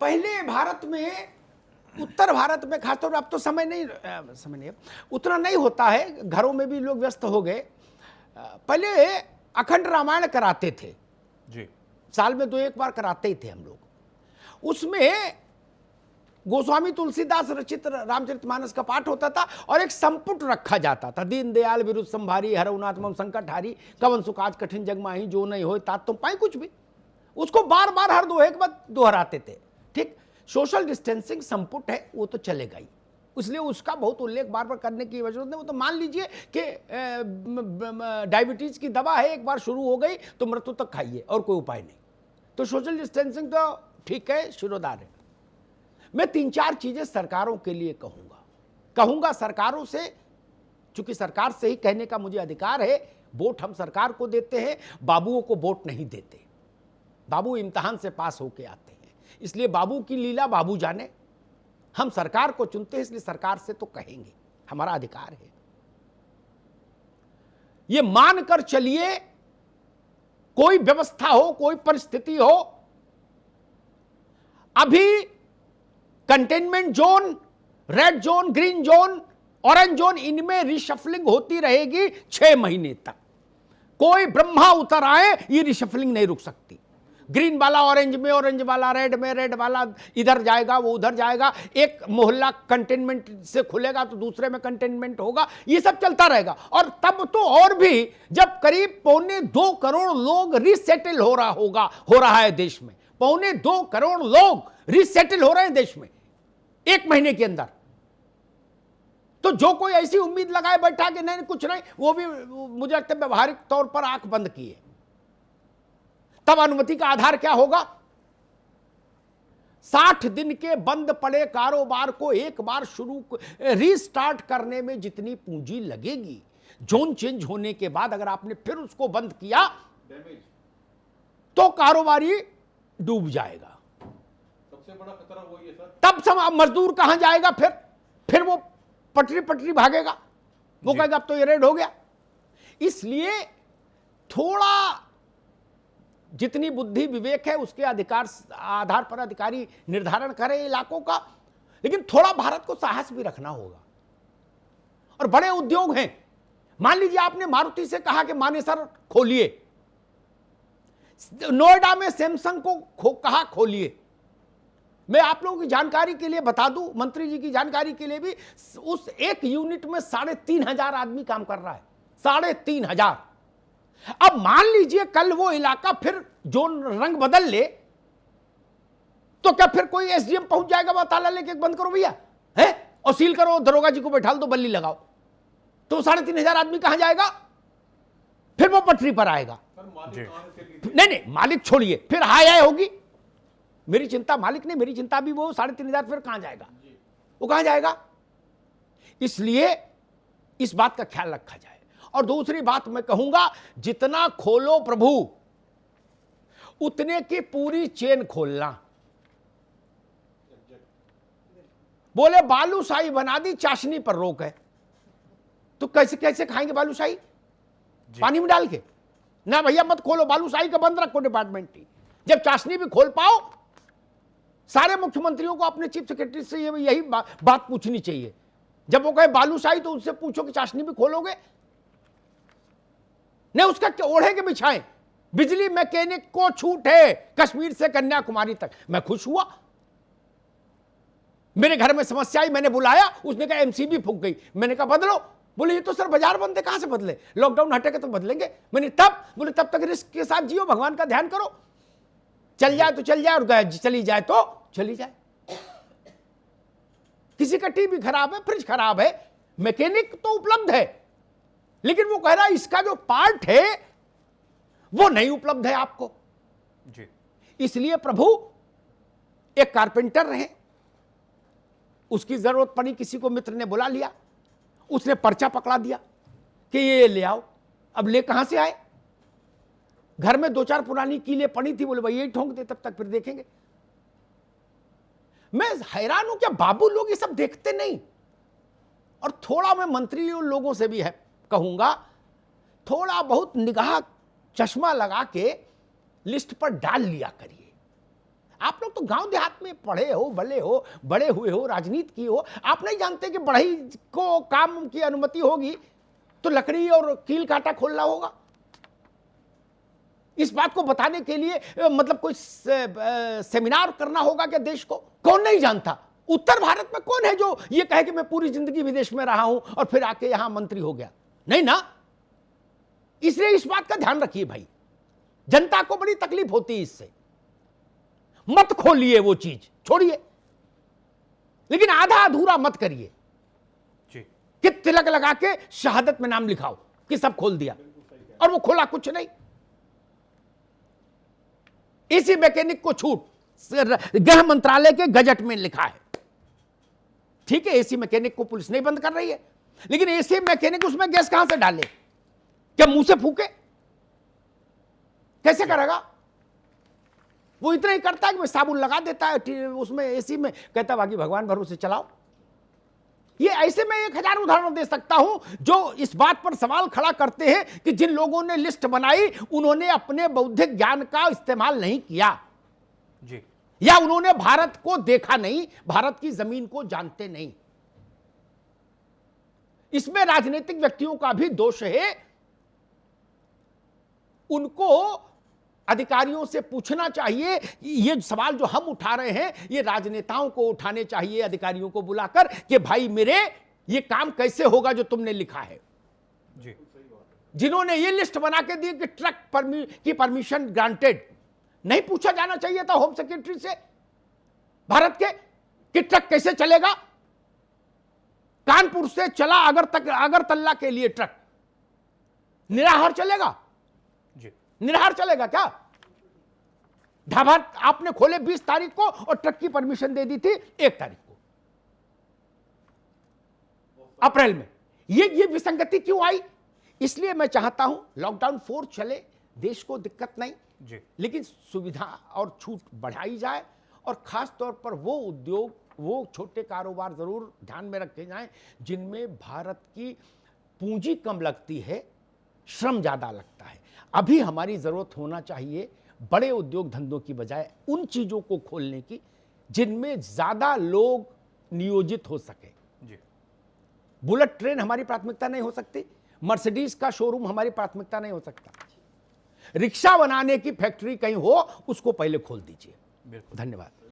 पहले भारत में, उत्तर भारत में खासतौर पर, अब तो समय नहीं उतना नहीं होता है, घरों में भी लोग व्यस्त हो गए। पहले अखंड रामायण कराते थे जी, साल में 2-1 बार कराते ही थे हम लोग। उसमें गोस्वामी तुलसीदास रचित रामचरितमानस का पाठ होता था और एक संपुट रखा जाता था, दीन दयाल विरुद्ध संभारी, हरउनाथ मम संकट हारी, कवन सुकाज कठिन जग माही, जो नहीं हो तात तुम पाए, कुछ भी। उसको बार बार हर दोहे के बाद दोहराते थे। ठीक, सोशल डिस्टेंसिंग संपुट है, वो तो चलेगा ही, इसलिए उसका बहुत उल्लेख बार बार करने की जरूरत नहीं। वो तो मान लीजिए कि डायबिटीज की दवा है, एक बार शुरू हो गई तो मृत्यु तक खाइए और कोई उपाय नहीं। तो सोशल डिस्टेंसिंग तो ठीक है, शिरोधार है। मैं 3-4 चीजें सरकारों के लिए कहूंगा सरकारों से, चूंकि सरकार से ही कहने का मुझे अधिकार है। वोट हम सरकार को देते हैं, बाबुओं को वोट नहीं देते। बाबू इम्तिहान से पास होके आते हैं, इसलिए बाबू की लीला बाबू जाने। हम सरकार को चुनते हैं, इसलिए सरकार से तो कहेंगे, हमारा अधिकार है। ये मानकर चलिए, कोई व्यवस्था हो, कोई परिस्थिति हो, अभी containment zone, red zone, green zone, orange zone, इनमें रिशफलिंग होती रहेगी 6 महीने तक। कोई ब्रह्मा उतर आए, ये रिशफलिंग नहीं रुक सकती। ग्रीन वाला ऑरेंज में, ऑरेंज वाला रेड में, रेड वाला इधर जाएगा, वो उधर जाएगा। एक मोहल्ला कंटेनमेंट से खुलेगा तो दूसरे में कंटेनमेंट होगा, ये सब चलता रहेगा। और तब तो और भी, जब करीब 2.25 करोड़ लोग रिसेटल हो रहा है देश में, 2.25 करोड़ लोग रिसेटल हो रहे हैं देश में 1 महीने के अंदर। तो जो कोई ऐसी उम्मीद लगाए बैठा कि नहीं कुछ नहीं, वो भी मुझे लगता है व्यवहारिक तौर पर आंख बंद किए। तब अनुमति का आधार क्या होगा? 60 दिन के बंद पड़े कारोबार को एक बार रीस्टार्ट करने में जितनी पूंजी लगेगी, जोन चेंज होने के बाद अगर आपने फिर उसको बंद किया तो कारोबारी डूब जाएगा। सबसे बड़ा खतरा वही है सर। तब मजदूर कहां जाएगा? फिर वो पटरी भागेगा, वो कहेगा अब तो ये रेड हो गया। इसलिए थोड़ा जितनी बुद्धि विवेक है उसके आधार पर अधिकारी निर्धारण करें इलाकों का, लेकिन थोड़ा भारत को साहस भी रखना होगा। और बड़े उद्योग हैं, मान लीजिए आपने मारुति से कहा कि मानेसर खोलिए, नोएडा में सैमसंग को कहा खोलिए। मैं आप लोगों की जानकारी के लिए बता दूं, मंत्री जी की जानकारी के लिए भी, उस एक यूनिट में 3,500 आदमी काम कर रहा है, 3,500। अब मान लीजिए कल वो इलाका फिर जोन रंग बदल ले, तो क्या फिर कोई एसडीएम पहुंच जाएगा, वो ताला लेके बंद करो भैया है और सील करो, दरोगा जी को बैठा दो, बल्ली लगाओ, तो 3,500 आदमी कहां जाएगा? फिर वो पटरी पर आएगा। नहीं, मालिक छोड़िए, फिर हाय होगी। मेरी चिंता मालिक नहीं, मेरी चिंता भी वो 3,500 फिर कहां जाएगा, वो कहां जाएगा? इसलिए इस बात का ख्याल रखा जाए। और दूसरी बात मैं कहूंगा, जितना खोलो प्रभु उतने की पूरी चेन खोलना। बोले बालूशाही बना दी, चाशनी पर रोक है, तो कैसे खाएंगे बालूशाही? पानी में डाल के? ना भैया मत खोलो, बालूशाही का बंद रखो डिपार्टमेंट ही। जब चाशनी भी खोल पाओ, सारे मुख्यमंत्रियों को अपने चीफ सेक्रेटरी से यही बात पूछनी चाहिए। जब वो कहे बालूशाही तो उनसे पूछो कि चाशनी भी खोलोगे? नहीं, उसका ओढ़े के बिछाए। बिजली मैकेनिक को छूट है कश्मीर से कन्याकुमारी तक। मैं खुश हुआ, मेरे घर में समस्या आई, मैंने बुलाया, उसने कहा एमसीबी फूक गई। मैंने कहा बदलो। बोले ये तो सर बाजार बंद है, कहां से बदले, लॉकडाउन हटेगा तो बदलेंगे। मैंने बोले तब तक रिस्क के साथ जियो, भगवान का ध्यान करो, चल जाए तो चल जाए और चली जाए तो चली जाए। किसी का टीवी खराब है, फ्रिज खराब है, मैकेनिक तो उपलब्ध है, लेकिन वो कह रहा है इसका जो पार्ट है वो नहीं उपलब्ध है आपको जी। इसलिए प्रभु एक कारपेंटर रहे, उसकी जरूरत पड़ी, किसी को मित्र ने बुला लिया, उसने पर्चा पकड़ा दिया कि ये ले आओ। अब ले कहां से आए? घर में 2-4 पुरानी कीलें पड़ी थी, बोले भाई यही ठोंक दे, तब तक फिर देखेंगे। मैं हैरान हूं, क्या बाबू लोग ये सब देखते नहीं? और थोड़ा मैं मंत्री लोगों से भी है कहूंगा, थोड़ा बहुत निगाह चश्मा लगा के लिस्ट पर डाल लिया करिए। आप लोग तो गांव देहात में पढ़े हो, बले हो, बड़े हुए हो, राजनीति की हो, आप नहीं जानते कि बढ़ई को काम की अनुमति होगी तो लकड़ी और कील कांटा खोलना होगा। इस बात को बताने के लिए मतलब कोई सेमिनार करना होगा क्या देश को? कौन नहीं जानता? उत्तर भारत में कौन है जो ये कहे कि मैं पूरी जिंदगी विदेश में रहा हूं और फिर आके यहां मंत्री हो गया? नहीं ना। इसलिए इस बात का ध्यान रखिए भाई, जनता को बड़ी तकलीफ होती है इससे। मत खोलिए वो चीज, छोड़िए, लेकिन आधा अधूरा मत करिए कि तिलक लगा के शहादत में नाम लिखाओ कि सब खोल दिया और वो खोला कुछ नहीं। एसी मैकेनिक को छूट गृह मंत्रालय के गजट में लिखा है, ठीक है। एसी मैकेनिक को पुलिस नहीं बंद कर रही है, लेकिन एसी मैकेनिक उसमें गैस कहां से डाले? क्या मुंह से फूके? कैसे करेगा? वो इतना ही करता है कि साबुन लगा देता है उसमें एसी में, कहता बाकी भगवान भरोसे चलाओ। ये ऐसे में 1000 उदाहरण दे सकता हूं जो इस बात पर सवाल खड़ा करते हैं कि जिन लोगों ने लिस्ट बनाई उन्होंने अपने बौद्धिक ज्ञान का इस्तेमाल नहीं किया जी, या उन्होंने भारत को देखा नहीं, भारत की जमीन को जानते नहीं। इसमें राजनीतिक व्यक्तियों का भी दोष है। उनको अधिकारियों से पूछना चाहिए। ये सवाल जो हम उठा रहे हैं ये राजनेताओं को उठाने चाहिए, अधिकारियों को बुलाकर कि भाई मेरे ये काम कैसे होगा जो तुमने लिखा है जी। जिन्होंने ये लिस्ट बना के दी कि ट्रक की परमिशन ग्रांटेड, नहीं पूछा जाना चाहिए था होम सेक्रेटरी से भारत के कि ट्रक कैसे चलेगा? कानपुर से चला अगरतला के लिए ट्रक निराहार चलेगा? जी, निराहार चलेगा क्या? ढाबा आपने खोले 20 तारीख को और ट्रक की परमिशन दे दी थी 1 तारीख को अप्रैल में। ये विसंगति क्यों आई? इसलिए मैं चाहता हूं लॉकडाउन 4 चले, देश को दिक्कत नहीं जी, लेकिन सुविधा और छूट बढ़ाई जाए और खास तौर पर वो उद्योग, वो छोटे कारोबार जरूर ध्यान में रखे जाएं जिनमें भारत की पूंजी कम लगती है, श्रम ज्यादा लगता है। अभी हमारी जरूरत होना चाहिए बड़े उद्योग धंधों की बजाय उन चीजों को खोलने की जिनमें ज्यादा लोग नियोजित हो सके। जी। बुलेट ट्रेन हमारी प्राथमिकता नहीं हो सकती, मर्सिडीज का शोरूम हमारी प्राथमिकता नहीं हो सकता, रिक्शा बनाने की फैक्ट्री कहीं हो उसको पहले खोल दीजिए। बिल्कुल। धन्यवाद।